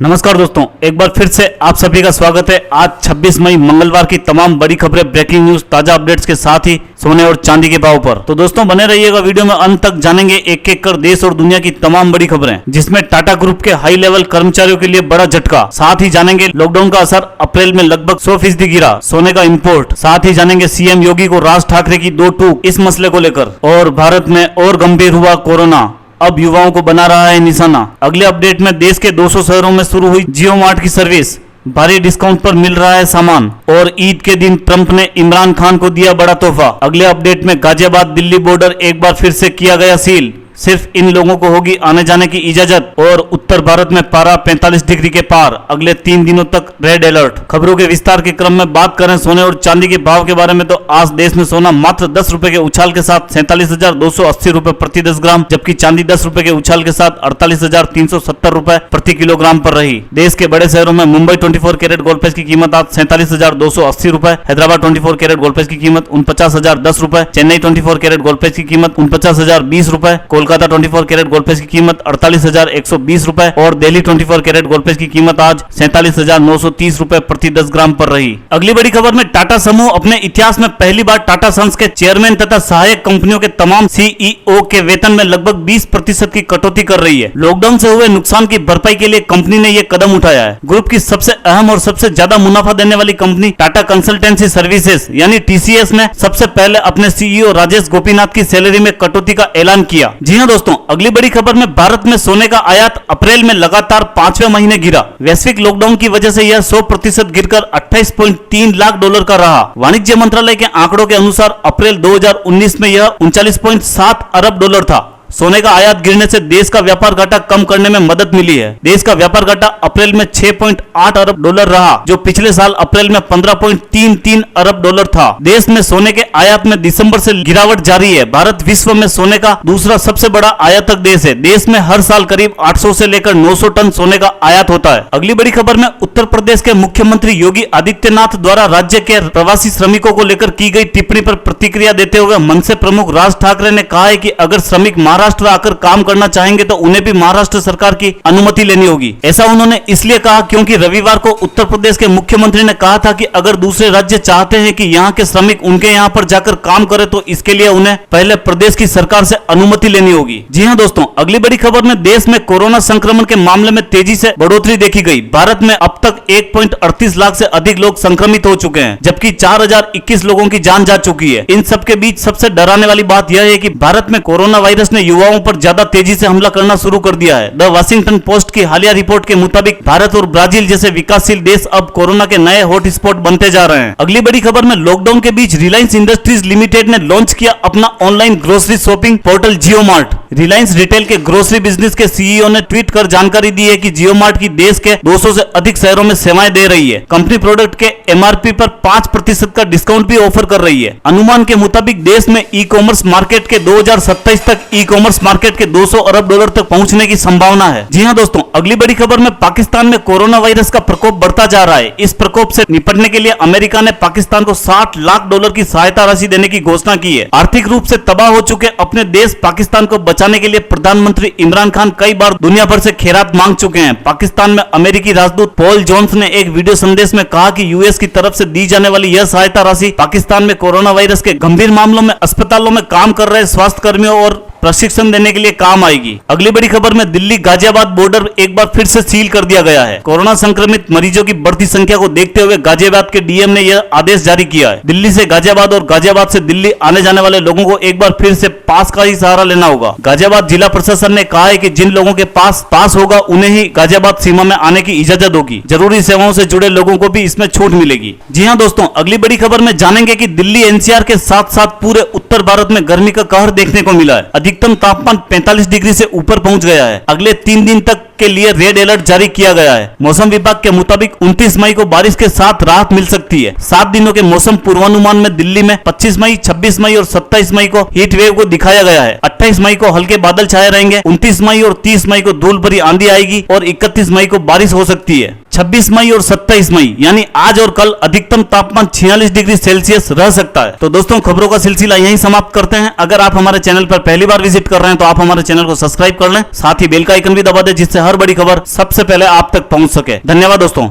नमस्कार दोस्तों, एक बार फिर से आप सभी का स्वागत है। आज 26 मई मंगलवार की तमाम बड़ी खबरें, ब्रेकिंग न्यूज, ताजा अपडेट्स के साथ ही सोने और चांदी के भाव पर। तो दोस्तों बने रहिएगा वीडियो में, अंत तक जानेंगे एक एक कर देश और दुनिया की तमाम बड़ी खबरें, जिसमें टाटा ग्रुप के हाई लेवल कर्मचारियों के लिए बड़ा झटका। साथ ही जानेंगे लॉकडाउन का असर, अप्रैल में लगभग 100% गिरा सोने का इम्पोर्ट। साथ ही जानेंगे सीएम योगी को राज ठाकरे की 2 टूक इस मसले को लेकर। और भारत में और गंभीर हुआ कोरोना, अब युवाओं को बना रहा है निशाना। अगले अपडेट में देश के 200 शहरों में शुरू हुई जियो मार्ट की सर्विस, भारी डिस्काउंट पर मिल रहा है सामान। और ईद के दिन ट्रंप ने इमरान खान को दिया बड़ा तोहफा। अगले अपडेट में गाजियाबाद दिल्ली बॉर्डर एक बार फिर से किया गया सील, सिर्फ इन लोगों को होगी आने जाने की इजाजत। और उत्तर भारत में पारा 45 डिग्री के पार, अगले 3 दिनों तक रेड अलर्ट। खबरों के विस्तार के क्रम में बात करें सोने और चांदी के भाव के बारे में, तो आज देश में सोना मात्र 10 रुपए के उछाल के साथ 47,280 रुपए प्रति 10 ग्राम, जबकि चांदी 10 रुपए के उछाल के साथ 48,370 रुपए प्रति किलोग्राम पर रही। देश के बड़े शहरों में मुंबई 24 कैरेट गोल्ड पेज की कीमत आज 47,280 रुपए, हैदराबाद 24 कैरेट गोल्ड पेज की कीमत 49,010 रुपए, चेन्नई 24 कैरेट गोल्ड पेज की कीमत 49,020 रुपए, कोलकाता 24 कैरेट गोल्ड पेज की कीमत 48,120 रुपए और दिल्ली 24 कैरेट गोल्ड पेज की कीमत आज 47,930 रुपए प्रति 10 ग्राम पर रही। अगली बड़ी खबर में टाटा समूह अपने इतिहास में पहली बार टाटा सन्स के चेयरमैन तथा सहायक कंपनियों के तमाम सीईओ के वेतन में लगभग 20% की कटौती कर रही है। लॉकडाउन से हुए नुकसान की भरपाई के लिए कंपनी ने यह कदम उठाया है। ग्रुप की सबसे अहम और सबसे ज्यादा मुनाफा देने वाली कंपनी टाटा कंसल्टेंसी सर्विसेज यानी टीसीएस ने सबसे पहले अपने सीईओ राजेश गोपीनाथ की सैलरी में कटौती का ऐलान किया। जी हाँ दोस्तों, अगली बड़ी खबर में भारत में सोने का आयात अप्रैल में लगातार 5वें महीने गिरा। वैश्विक लॉकडाउन की वजह से यह 100% गिरकर 28.3 लाख डॉलर का रहा। वाणिज्य मंत्रालय के आंकड़ों के अनुसार अप्रैल 2019 में यह 39.7 अरब डॉलर था। सोने का आयात गिरने से देश का व्यापार घाटा कम करने में मदद मिली है। देश का व्यापार घाटा अप्रैल में 6.8 अरब डॉलर रहा, जो पिछले साल अप्रैल में 15.33 अरब डॉलर था। देश में सोने के आयात में दिसंबर से गिरावट जारी है। भारत विश्व में सोने का दूसरा सबसे बड़ा आयातक देश है। देश में हर साल करीब 800 से लेकर 900 टन सोने का आयात होता है। अगली बड़ी खबर में उत्तर प्रदेश के मुख्यमंत्री योगी आदित्यनाथ द्वारा राज्य के प्रवासी श्रमिकों को लेकर की गई टिप्पणी पर प्रतिक्रिया देते हुए मनसे प्रमुख राज ठाकरे ने कहा है कि अगर श्रमिक महाराष्ट्र आकर काम करना चाहेंगे तो उन्हें भी महाराष्ट्र सरकार की अनुमति लेनी होगी। ऐसा उन्होंने इसलिए कहा क्योंकि रविवार को उत्तर प्रदेश के मुख्यमंत्री ने कहा था कि अगर दूसरे राज्य चाहते हैं कि यहाँ के श्रमिक उनके यहाँ पर जाकर काम करें तो इसके लिए उन्हें पहले प्रदेश की सरकार से अनुमति लेनी होगी। जी हाँ दोस्तों, अगली बड़ी खबर में देश में कोरोना संक्रमण के मामले में तेजी से बढ़ोतरी देखी गई। भारत में अब तक 1.38 लाख से अधिक लोग संक्रमित हो चुके हैं, जबकि 4021 लोगों की जान जा चुकी है। इन सबके बीच सबसे डराने वाली बात यह है कि भारत में कोरोना वायरस ने युवाओं पर ज्यादा तेजी से हमला करना शुरू कर दिया है। द वाशिंगटन पोस्ट की हालिया रिपोर्ट के मुताबिक भारत और ब्राजील जैसे विकासशील देश अब कोरोना के नए हॉटस्पॉट बनते जा रहे हैं। अगली बड़ी खबर में लॉकडाउन के बीच रिलायंस इंडस्ट्रीज लिमिटेड ने लॉन्च किया अपना ऑनलाइन ग्रोसरी शॉपिंग पोर्टल जियो मार्ट। रिलायंस रिटेल के ग्रोसरी बिजनेस के सीईओ ने ट्वीट कर जानकारी दी है कि जियो मार्ट की देश के 200 से अधिक शहरों में सेवाएं दे रही है। कंपनी प्रोडक्ट के एमआरपी पर 5% का डिस्काउंट भी ऑफर कर रही है। अनुमान के मुताबिक देश में ई कॉमर्स मार्केट के 2027 तक ई कॉमर्स मार्केट के 200 अरब डॉलर तक पहुंचने की संभावना है। जी हां दोस्तों, अगली बड़ी खबर में पाकिस्तान में कोरोना वायरस का प्रकोप बढ़ता जा रहा है। इस प्रकोप से निपटने के लिए अमेरिका ने पाकिस्तान को 60 लाख डॉलर की सहायता राशि देने की घोषणा की है। आर्थिक रूप से तबाह हो चुके अपने देश पाकिस्तान को बचाने के लिए प्रधानमंत्री इमरान खान कई बार दुनिया भर से खैरात मांग चुके हैं। पाकिस्तान में अमेरिकी राजदूत पॉल जोन्स ने एक वीडियो संदेश में कहा कि यूएस की तरफ से दी जाने वाली यह सहायता राशि पाकिस्तान में कोरोना वायरस के गंभीर मामलों में अस्पतालों में काम कर रहे स्वास्थ्य कर्मियों और प्रशिक्षण देने के लिए काम आएगी। अगली बड़ी खबर में दिल्ली गाजियाबाद बॉर्डर एक बार फिर से सील कर दिया गया है। कोरोना संक्रमित मरीजों की बढ़ती संख्या को देखते हुए गाजियाबाद के डीएम ने यह आदेश जारी किया है। दिल्ली से गाजियाबाद और गाजियाबाद से दिल्ली आने जाने वाले लोगों को एक बार फिर से पास का ही सहारा लेना होगा। गाजियाबाद जिला प्रशासन ने कहा है कि जिन लोगों के पास पास होगा उन्हें ही गाजियाबाद सीमा में आने की इजाजत होगी। जरूरी सेवाओं से जुड़े लोगों को भी इसमें छूट मिलेगी। जी हाँ दोस्तों, अगली बड़ी खबर में जानेंगे कि दिल्ली एनसीआर के साथ साथ पूरे उत्तर भारत में गर्मी का कहर देखने को मिला है। अधिकतम तापमान 45 डिग्री से ऊपर पहुंच गया है। अगले 3 दिन तक के लिए रेड अलर्ट जारी किया गया है। मौसम विभाग के मुताबिक 29 मई को बारिश के साथ राहत मिल सकती है। 7 दिनों के मौसम पूर्वानुमान में दिल्ली में 25 मई, 26 मई और 27 मई को हीट वेव को दिखाया गया है। 28 मई को हल्के बादल छाए रहेंगे। 29 मई और 30 मई को धूल भरी आंधी आएगी और 31 मई को बारिश हो सकती है। 26 मई और 27 मई यानी आज और कल अधिकतम तापमान 46 डिग्री सेल्सियस रह सकता है। तो दोस्तों खबरों का सिलसिला यहीं समाप्त करते हैं। अगर आप हमारे चैनल पर पहली बार विजिट कर रहे हैं तो आप हमारे चैनल को सब्सक्राइब कर लें, साथ ही बेल का आइकन भी दबा दें जिससे हर बड़ी खबर सबसे पहले आप तक पहुंच सके। धन्यवाद दोस्तों।